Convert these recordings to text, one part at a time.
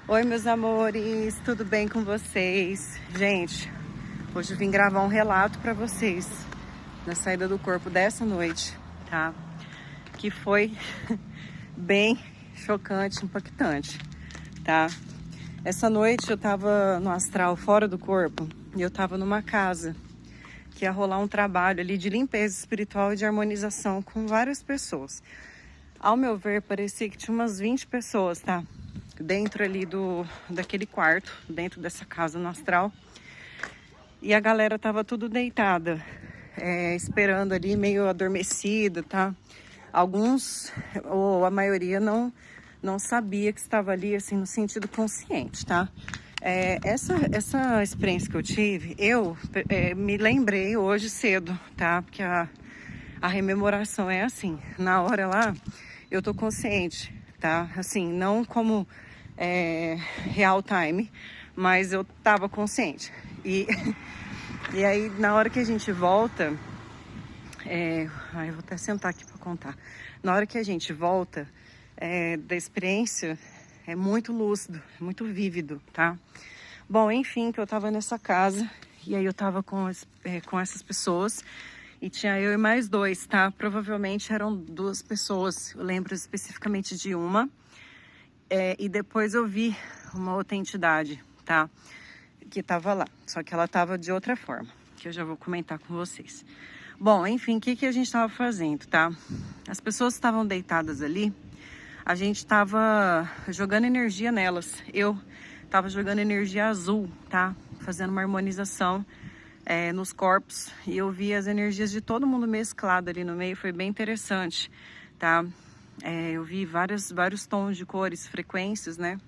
Oi, meus amores, tudo bem com vocês? Gente, hoje eu vim gravar um relato pra vocês da saída do corpo dessa noite, tá? Que foi bem chocante, impactante, tá? Essa noite eu tava no astral fora do corpo e eu tava numa casa que ia rolar um trabalho ali de limpeza espiritual e de harmonização com várias pessoas. Ao meu ver, parecia que tinha umas 20 pessoas, tá? Dentro ali daquele quarto, dentro dessa casa no astral. E a galera tava tudo deitada, esperando ali, meio adormecida, tá? Alguns, ou a maioria, não sabia que estava ali, assim, no sentido consciente, tá? Essa experiência que eu tive, eu me lembrei hoje cedo, tá? Porque a rememoração é assim, na hora lá, eu tô consciente, tá? Assim, não como real time, mas eu tava consciente. E aí, na hora que a gente volta, eu vou até sentar aqui pra contar. Na hora que a gente volta da experiência, é muito lúcido, muito vívido, tá? Bom, enfim, que eu tava nessa casa, e aí eu tava com essas pessoas, e tinha eu e mais dois, tá? Provavelmente eram duas pessoas, eu lembro especificamente de uma, e depois eu vi uma outra entidade, tá? Que tava lá, só que ela tava de outra forma, que eu já vou comentar com vocês. Bom, enfim, o que a gente tava fazendo, tá? As pessoas estavam deitadas ali, a gente tava jogando energia nelas. Eu tava jogando energia azul, tá? Fazendo uma harmonização nos corpos. E eu vi as energias de todo mundo mesclado ali no meio. Foi bem interessante, tá? Eu vi vários tons de cores, frequências, né?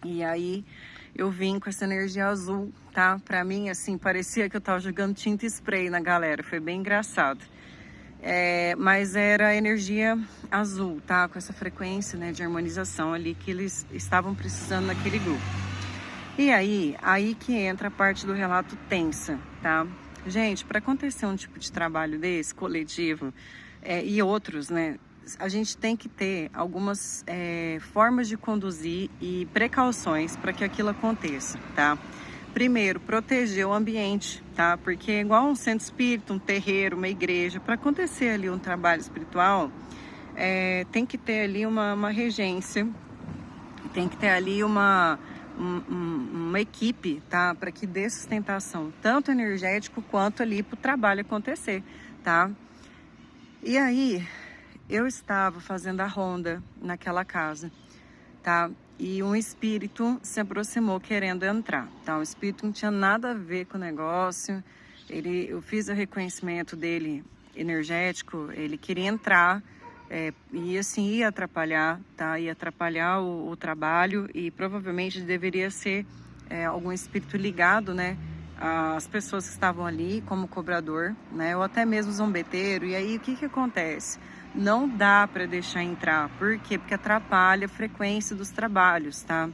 E aí eu vim com essa energia azul, tá? Pra mim, assim, parecia que eu tava jogando tinta spray na galera. Foi bem engraçado. Mas era energia azul, tá? Com essa frequência, né, de harmonização ali que eles estavam precisando naquele grupo. E aí que entra a parte do relato tensa, tá? Gente, para acontecer um tipo de trabalho desse, coletivo, e outros, né, a gente tem que ter algumas formas de conduzir e precauções para que aquilo aconteça, tá? Primeiro, proteger o ambiente, tá? Porque é igual um centro espírita, um terreiro, uma igreja, para acontecer ali um trabalho espiritual, tem que ter ali uma regência, tem que ter ali uma equipe, tá? Para que dê sustentação, tanto energético quanto ali para o trabalho acontecer, tá? E aí, eu estava fazendo a ronda naquela casa, tá? E um espírito se aproximou querendo entrar, tá? O espírito não tinha nada a ver com o negócio. Eu fiz o reconhecimento dele energético, ele queria entrar, e assim ia atrapalhar, tá? Ia atrapalhar o trabalho e provavelmente deveria ser algum espírito ligado, né? As pessoas que estavam ali como cobrador, né? Ou até mesmo zombeteiro. E aí o que acontece? Não dá para deixar entrar. Por quê? Porque atrapalha a frequência dos trabalhos, tá?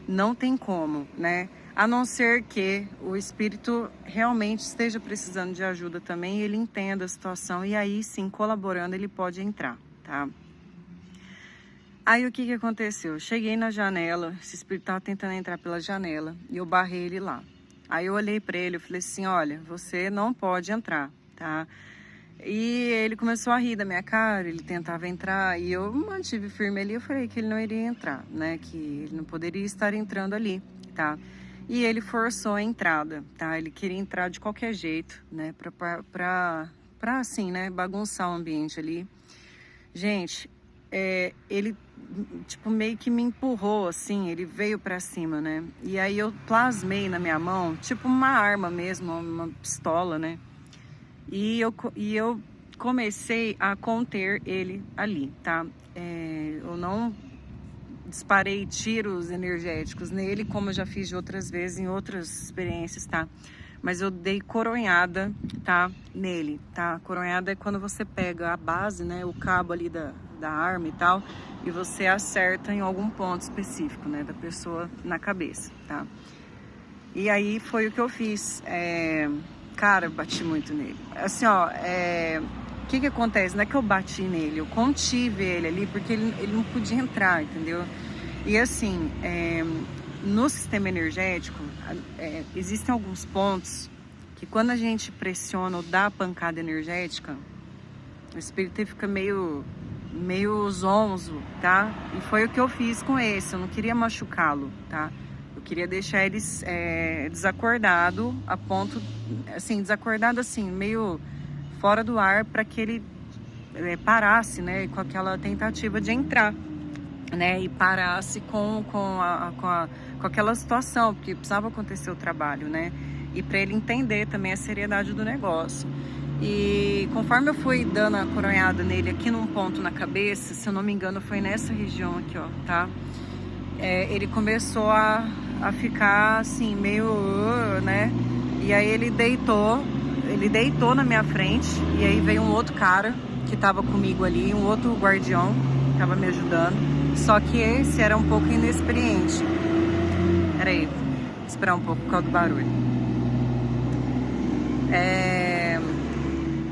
Não tem como, né? A não ser que o espírito realmente esteja precisando de ajuda também, ele entenda a situação e aí sim, colaborando, ele pode entrar, tá? Aí o que aconteceu? Eu cheguei na janela, esse espírito estava tentando entrar pela janela e eu barrei ele lá. Aí eu olhei para ele e falei assim, olha, você não pode entrar, tá? E ele começou a rir da minha cara, ele tentava entrar e eu mantive firme ali, eu falei que ele não iria entrar, né? Que ele não poderia estar entrando ali, tá? E ele forçou a entrada, tá? Ele queria entrar de qualquer jeito, né? Pra assim, né? Bagunçar o ambiente ali. Gente, ele, tipo, meio que me empurrou, assim, ele veio pra cima, né? E aí eu plasmei na minha mão, tipo uma arma mesmo, uma pistola, né? E eu comecei a conter ele ali, tá? Eu não disparei tiros energéticos nele, como eu já fiz de outras vezes, em outras experiências, tá? Mas eu dei coronhada, tá? Nele, tá? Coronhada é quando você pega a base, né? O cabo ali da arma e tal, e você acerta em algum ponto específico, né? Da pessoa na cabeça, tá? E aí foi o que eu fiz. Cara, eu bati muito nele. Assim, ó, o que acontece? Não é que eu bati nele, eu contive ele ali, porque ele não podia entrar, entendeu? E assim, no sistema energético, existem alguns pontos que quando a gente pressiona ou dá a pancada energética, o espírito fica meio zonzo, tá? E foi o que eu fiz com esse, eu não queria machucá-lo, tá? Eu queria deixar eles desacordado, a ponto, assim, desacordado assim, meio fora do ar, para que ele parasse, né, com aquela tentativa de entrar, né, e parasse com aquela situação, porque precisava acontecer o trabalho, né, e para ele entender também a seriedade do negócio. E conforme eu fui dando a coronhada nele aqui num ponto na cabeça, se eu não me engano foi nessa região aqui, ó, tá? Ele começou a ficar assim, meio, né? E aí ele deitou na minha frente, e aí veio um outro cara que tava comigo ali, um outro guardião que tava me ajudando, só que esse era um pouco inexperiente. Peraí, vou esperar um pouco por causa do barulho.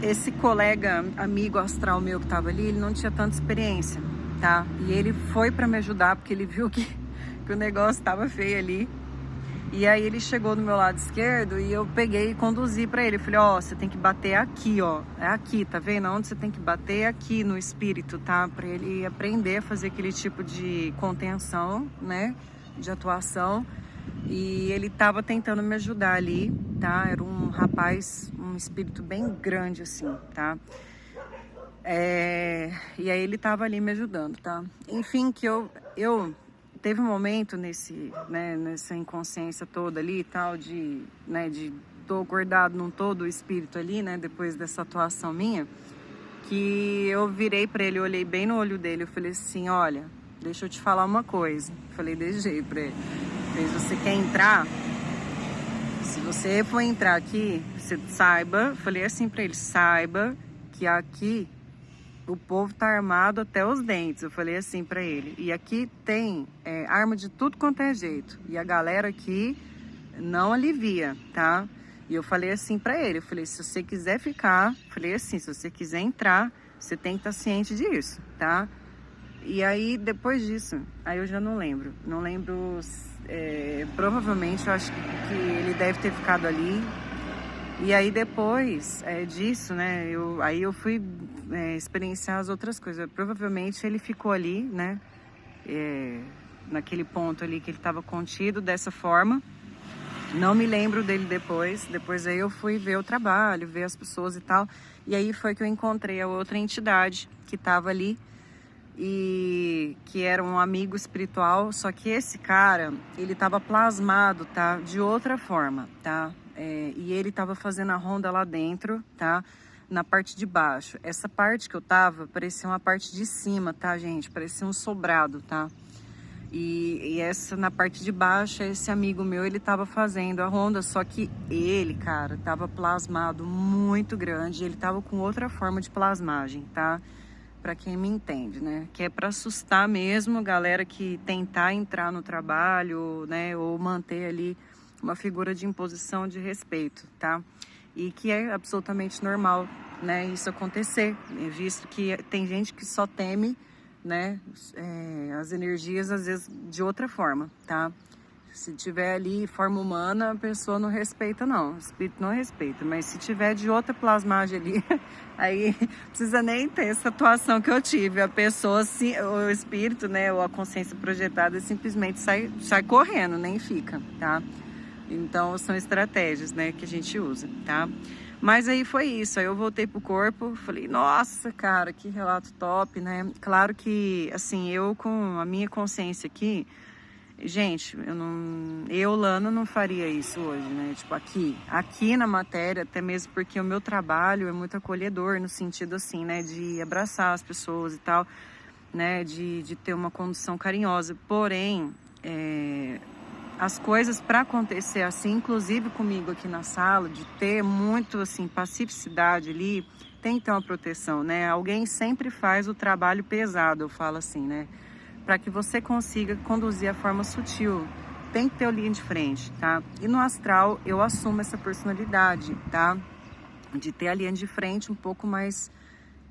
Esse colega, amigo astral meu que tava ali, ele não tinha tanta experiência, tá? E ele foi pra me ajudar, porque ele viu que o negócio tava feio ali. E aí ele chegou do meu lado esquerdo e eu peguei e conduzi pra ele. Eu falei, ó, você tem que bater aqui, ó. É aqui, tá vendo? Onde você tem que bater é aqui no espírito, tá? Pra ele aprender a fazer aquele tipo de contenção, né? De atuação. E ele tava tentando me ajudar ali, tá? Era um rapaz, um espírito bem grande assim, tá? E aí ele tava ali me ajudando, tá? Enfim, que eu teve um momento nessa inconsciência toda ali e tal, de tô acordado, não tô do espírito ali, né? Depois dessa atuação minha, que eu virei pra ele, eu olhei bem no olho dele, eu falei assim, olha, deixa eu te falar uma coisa. Falei desse jeito pra ele. Se você quer entrar, se você for entrar aqui, você saiba, falei assim pra ele, saiba que aqui o povo tá armado até os dentes. Eu falei assim pra ele, e aqui tem arma de tudo quanto é jeito, e a galera aqui não alivia, tá? E eu falei assim pra ele, eu falei, se você quiser ficar, falei assim, se você quiser entrar, você tem que estar ciente disso, tá? E aí, depois disso, aí eu já não lembro. Não lembro, provavelmente eu acho que ele deve ter ficado ali. E aí depois disso, né, aí eu fui experienciar as outras coisas. Provavelmente ele ficou ali, né, naquele ponto ali que ele estava contido dessa forma. Não me lembro dele depois. Depois aí eu fui ver o trabalho, ver as pessoas e tal. E aí foi que eu encontrei a outra entidade que estava ali. E que era um amigo espiritual, só que esse cara, ele tava plasmado, tá? De outra forma, tá? E ele tava fazendo a ronda lá dentro, tá? Na parte de baixo. Essa parte que eu tava, parecia uma parte de cima, tá, gente? Parecia um sobrado, tá? E essa, na parte de baixo, esse amigo meu, ele tava fazendo a ronda, só que ele, cara, tava plasmado muito grande, ele tava com outra forma de plasmagem, tá? Para quem me entende, né? Que é para assustar mesmo a galera que tentar entrar no trabalho, né? Ou manter ali uma figura de imposição de respeito, tá? E que é absolutamente normal, né? Isso acontecer, visto que tem gente que só teme, né? As energias, às vezes, de outra forma, tá? Se tiver ali forma humana, a pessoa não respeita, não. O espírito não respeita. Mas se tiver de outra plasmagem ali, aí precisa nem ter essa atuação que eu tive. A pessoa, o espírito, né, ou a consciência projetada, simplesmente sai correndo, nem fica, tá? Então, são estratégias, né, que a gente usa, tá? Mas aí foi isso. Aí eu voltei pro corpo, falei, nossa, cara, que relato top, né? Claro que, assim, eu com a minha consciência aqui, gente, Lana, não faria isso hoje, né? Tipo, aqui na matéria, até mesmo porque o meu trabalho é muito acolhedor, no sentido assim, né? De abraçar as pessoas e tal, né? De ter uma condução carinhosa. Porém, as coisas para acontecer assim, inclusive comigo aqui na sala, de ter muito, assim, pacificidade ali, tem que ter uma proteção, né? Alguém sempre faz o trabalho pesado, eu falo assim, né? Para que você consiga conduzir a forma sutil, tem que ter o linha de frente, tá? E no astral, eu assumo essa personalidade, tá? De ter a linha de frente um pouco mais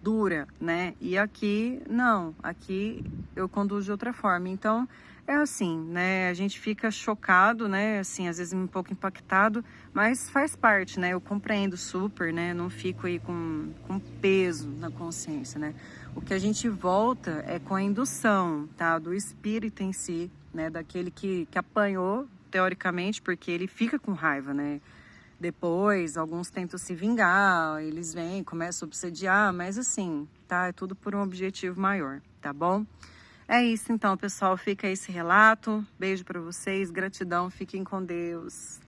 dura, né? E aqui, não. Aqui eu conduzo de outra forma. Então, é assim, né? A gente fica chocado, né? Assim, às vezes um pouco impactado, mas faz parte, né? Eu compreendo super, né? Não fico aí com peso na consciência, né? O que a gente volta é com a indução, tá? Do espírito em si, né? Daquele que apanhou, teoricamente, porque ele fica com raiva, né? Depois, alguns tentam se vingar, eles vêm, começam a obsediar, mas assim, tá? É tudo por um objetivo maior, tá bom? É isso então, pessoal. Fica esse relato. Beijo pra vocês, gratidão, fiquem com Deus.